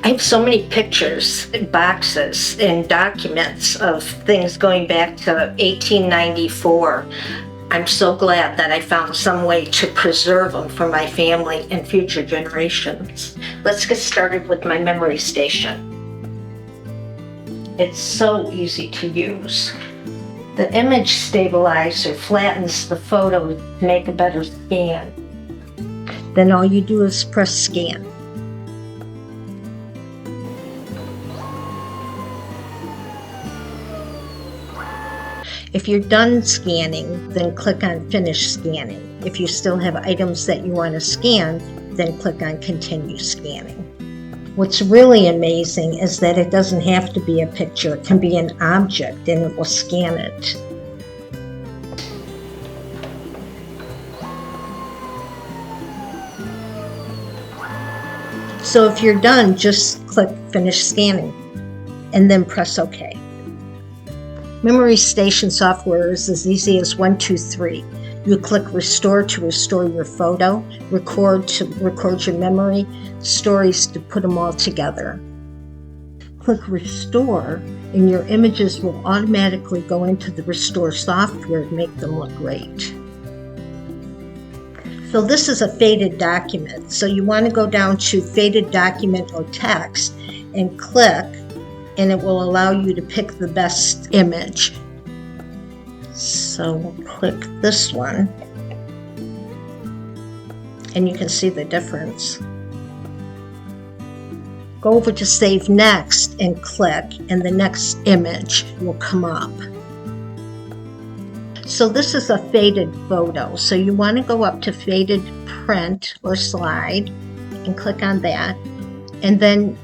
I have so many pictures, boxes, and documents of things going back to 1894. I'm so glad that I found some way to preserve them for my family and future generations. Let's get started with my memory station. It's so easy to use. The image stabilizer flattens the photo to make a better scan. Then all you do is press scan. If you're done scanning, then click on Finish Scanning. If you still have items that you want to scan, then click on Continue Scanning. What's really amazing is that it doesn't have to be a picture. It can be an object and it will scan it. So if you're done, just click Finish Scanning and then press OK. Memory station software is as easy as 1, 2, 3. You click Restore to restore your photo, Record to record your memory, Stories to put them all together. Click Restore and your images will automatically go into the Restore software to make them look great. So this is a faded document. So you want to go down to Faded Document or Text and click, and it will allow you to pick the best image. So we'll click this one, and you can see the difference. Go over to Save Next and click, and the next image will come up. So this is a faded photo. So you want to go up to Faded Print or Slide and click on that, and then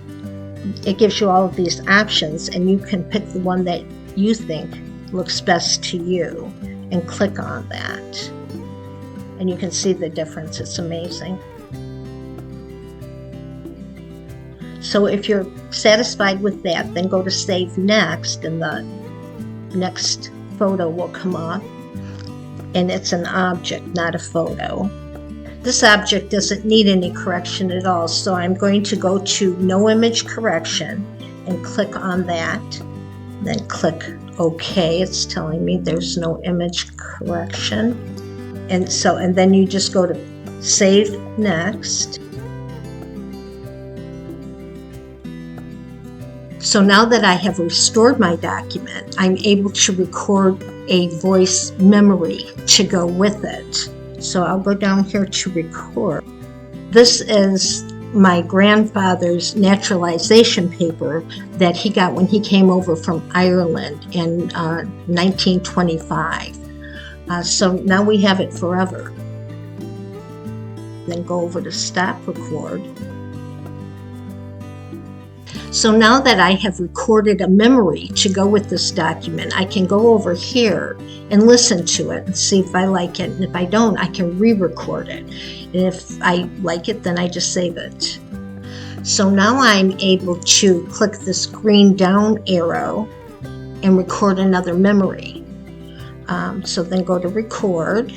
it gives you all of these options, and you can pick the one that you think looks best to you and click on that. And you can see the difference. It's amazing. So if you're satisfied with that, then go to Save Next, and the next photo will come up, and it's an object, not a photo. This object doesn't need any correction at all, so I'm going to go to No Image Correction and click on that. Then click OK. It's telling me there's no image correction. And then you just go to Save Next. So now that I have restored my document, I'm able to record a voice memory to go with it. So I'll go down here to record. This is my grandfather's naturalization paper that he got when he came over from Ireland in 1925. So now we have it forever. Then go over to Stop Record. So now that I have recorded a memory to go with this document, I can go over here and listen to it and see if I like it. And if I don't, I can re-record it. And if I like it, then I just save it. So now I'm able to click this green down arrow and record another memory. So then go to Record.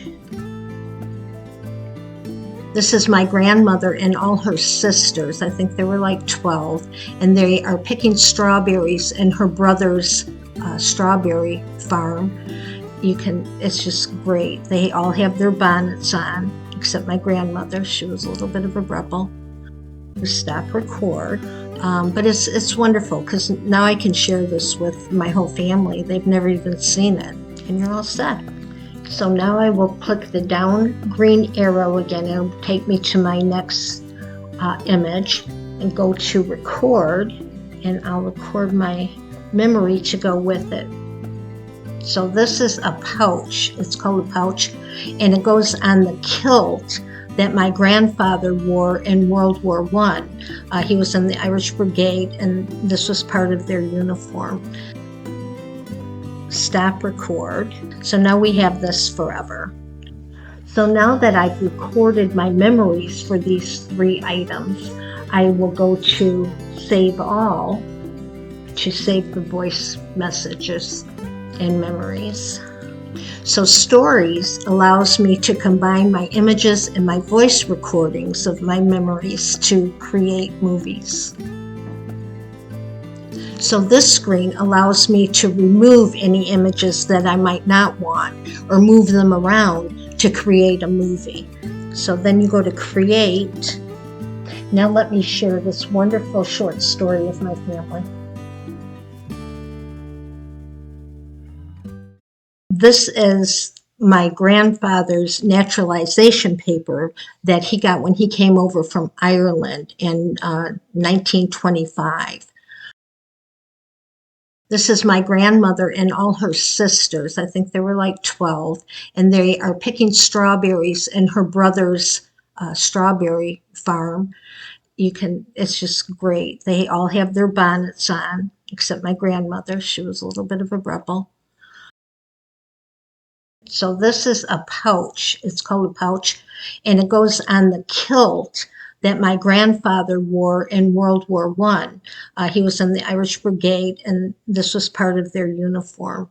This is my grandmother and all her sisters. I think there were like 12, and they are picking strawberries in her brother's strawberry farm. It's just great. They all have their bonnets on, except my grandmother. She was a little bit of a rebel. Stop record. But it's wonderful because now I can share this with my whole family. They've never even seen it, and you're all set. So now I will click the down green arrow again. It'll take me to my next image and go to record, and I'll record my memory to go with it. So this is a pouch. It's called a pouch, and it goes on the kilt that my grandfather wore in World War I. He was in the Irish Brigade, and this was part of their uniform. Stop record. So now we have this forever. So now that I've recorded my memories for these 3 items, I will go to Save All to save the voice messages and memories. So Stories allows me to combine my images and my voice recordings of my memories to create movies. So this screen allows me to remove any images that I might not want or move them around to create a movie. So then you go to create. Now let me share this wonderful short story with my family. This is my grandfather's naturalization paper that he got when he came over from Ireland in 1925. This is my grandmother and all her sisters. I think there were like 12, and they are picking strawberries in her brother's strawberry farm. It's just great. They all have their bonnets on, except my grandmother. She was a little bit of a rebel. So this is a pouch. It's called a pouch, and it goes on the kilt that my grandfather wore in World War One. He was in the Irish Brigade, and this was part of their uniform.